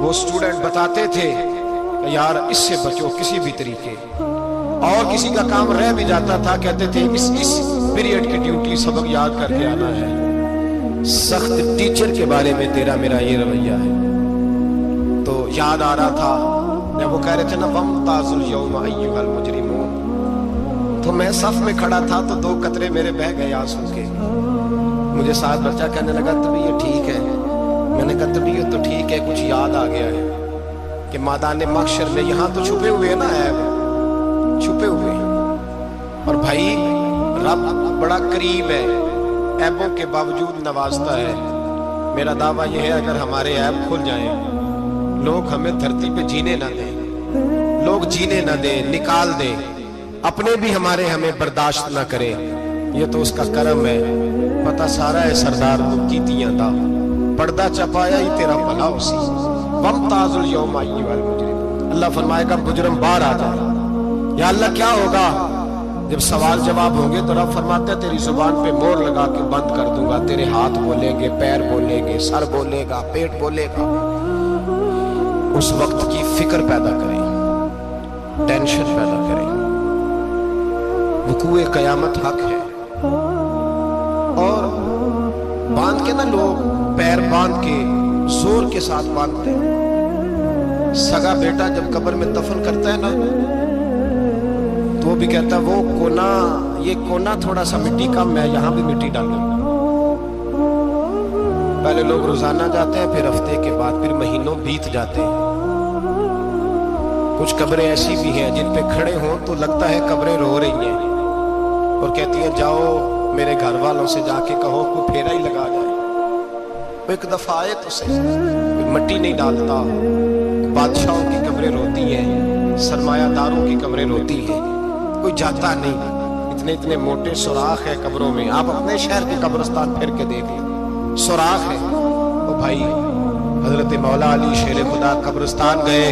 وہ اسٹوڈنٹ بتاتے تھے کہ یار اس سے بچو کسی بھی طریقے، اور کسی کا کام رہ بھی جاتا تھا کہتے تھے اس پیریڈ کی ڈیوٹی سبق یاد کر کے آنا ہے۔ سخت ٹیچر کے بارے میں تیرا میرا یہ رویہ ہے۔ تو یاد آ رہا تھا جب وہ کہہ رہے تھے نا وَامْتَازُوا الْيَوْمَ أَيُّهَا الْمُجْرِمُونَ، تو میں صف میں کھڑا تھا تو 2 قطرے میرے بہہ گئے آنسو کے۔ مجھے ساتھ بچہ کہنے لگا طبیعت ٹھیک ہے؟ میں نے کہا طبیعت تو ٹھیک ہے، کچھ یاد آ گیا ہے کہ میدان محشر میں یہاں تو چھپے ہوئے نا عیب، چھپے ہوئے ہیں، اور بھائی رب بڑا قریب ہے، عیبوں کے باوجود نوازتا ہے۔ میرا دعویٰ یہ ہے اگر ہمارے عیب کھل جائیں، لوگ ہمیں دھرتی پہ جینے نہ دیں، لوگ جینے نہ دیں، نکال دیں، اپنے بھی ہمیں برداشت نہ کرے، یہ تو اس کا کرم ہے۔ پتہ سارا ہے سردار تو کیتیاں دا پردہ چپایا ہی تیرا بھلا اسی۔ وَامْتَازُوا الْيَوْمَ أَيُّهَا الْمُجْرِمُونَ، اللہ فرمائے گا مجرم باہر آ جا۔ یا اللہ کیا ہوگا؟ جب سوال جواب ہوں گے تو رب فرماتا ہے تیری زبان پہ مور لگا کے بند کر دوں گا، تیرے ہاتھ بولیں گے، پیر بولیں گے، سر بولے گا، پیٹ بولے گا۔ اس وقت کی فکر پیدا کریں، ٹینشن پیدا کریں۔ وقوع قیامت حق ہے، اور باندھ کے نا لوگ پیر باندھ کے زور کے ساتھ باندھتے ہیں۔ سگا بیٹا جب قبر میں دفن کرتا ہے نا تو وہ بھی کہتا ہے وہ کونا، یہ کونا تھوڑا سا مٹی کم ہے، یہاں بھی مٹی ڈالوں۔ پہلے لوگ روزانہ جاتے ہیں، پھر ہفتے کے بعد، پھر مہینوں بیت جاتے ہیں۔ کچھ قبریں ایسی بھی ہیں جن پہ کھڑے ہوں تو لگتا ہے قبریں رو رہی ہیں، اور کہتی ہیں جاؤ میرے گھر والوں سے جا کے کہو کوئی پھیرا ہی لگا جائے۔ وہ ایک دفعہ آئے تو سے کوئی مٹی نہیں ڈالتا۔ بادشاہوں کی قبریں روتی ہیں، سرمایہ داروں کی قبریں روتی ہیں، کوئی جاتا نہیں۔ اتنے موٹے سوراخ ہے قبروں میں، آپ اپنے شہر کے قبرستان پھر کے دیکھ لیں، سوراخ ہے۔ وہ بھائی حضرت مولا علی شیر خدا قبرستان گئے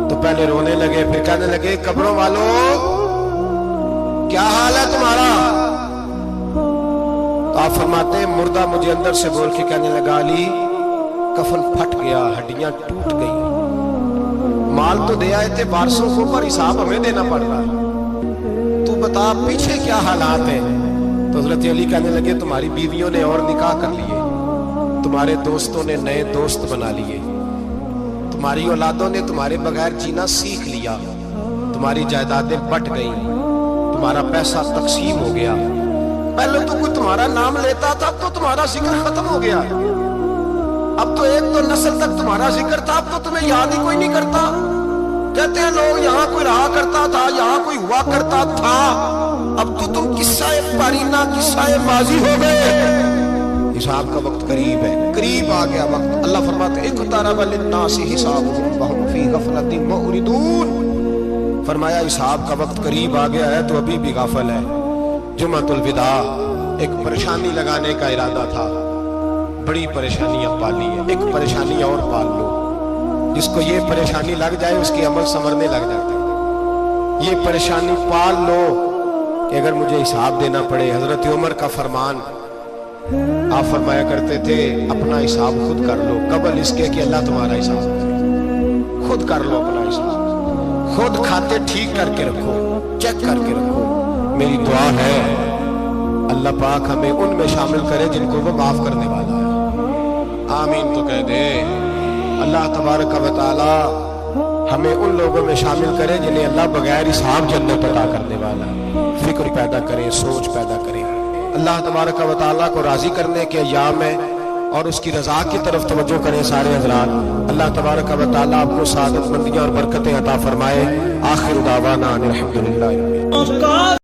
تو پہلے رونے لگے، پھر کہنے لگے قبروں والوں کیا حال ہے تمہارا؟ تو آپ فرماتے ہیں مردہ مجھے اندر سے بول کے کہنے لگا علی کفن پھٹ گیا، ہڈیاں ٹوٹ گئی، مال تو دے آئے تھے وارثوں کو پر حساب ہمیں دینا پڑ رہا ہے، تو بتا پیچھے کیا حالات ہیں؟ تو حضرت علی کہنے لگے تمہاری بیویوں نے اور نکاح کر لیے، تمہارے دوستوں نے نئے دوست بنا لیے، تمہاری اولادوں نے تمہارے بغیر جینا سیکھ لیا، تمہاری جائیدادیں بٹ گئیں، تمہارا پیسہ تقسیم ہو گیا۔ پہلے تو کوئی تمہارا نام لیتا تھا تو تمہارا ذکر ختم ہو گیا، اب تو ایک تو نسل تک تمہارا ذکر تھا، اب تو تمہیں یاد ہی کوئی نہیں کرتا۔ کہتے ہیں لوگ یہاں کوئی رہا کرتا تھا، یہاں کوئی ہوا کرتا تھا، اب تو تم قصہ پارینہ، قصہ ماضی ہو گئے۔ حساب کا وقت قریب ہے، قریب آ گیا وقت۔ اللہ فرماتے ہیں اقترب للناس حسابهم وهم فی غفلۃ معرضون، فرمایا حساب کا وقت قریب آ گیا ہے تو ابھی بھی غافل ہے۔ جمعۃ الوداع ایک پریشانی لگانے کا ارادہ تھا، بڑی پریشانیاں پالی ہے، ایک پریشانی اور پال لو، جس کو یہ پریشانی لگ جائے اس کی عمل سنورنے لگ جاتا ہے۔ یہ پریشانی پال لو کہ اگر مجھے حساب دینا پڑے۔ حضرت عمر کا فرمان، آپ فرمایا کرتے تھے اپنا حساب خود کر لو قبل اس کے کہ اللہ تمہارا حساب کرے۔ خود کر لو اپنا حساب، خود کھاتے ٹھیک کر کے رکھو، چیک کر کے رکھو۔ میری دعا ہے اللہ پاک ہمیں ان میں شامل کرے جن کو وہ معاف کرنے والا ہے، آمین تو کہہ دے۔ اللہ تبارک و تعالی ہمیں ان لوگوں میں شامل کرے جنہیں اللہ بغیر حساب جنت عطا کرنے والا ہے۔ فکر پیدا کرے، سوچ پیدا کرے۔ اللہ تبارک و تعالیٰ کو راضی کرنے کے ایام میں اور اس کی رضا کی طرف توجہ کریں سارے حضرات۔ اللہ تبارک و تعالیٰ آپ کو سعادت مندیاں اور برکتیں عطا فرمائے۔ آخر دعوانا الحمدللہ۔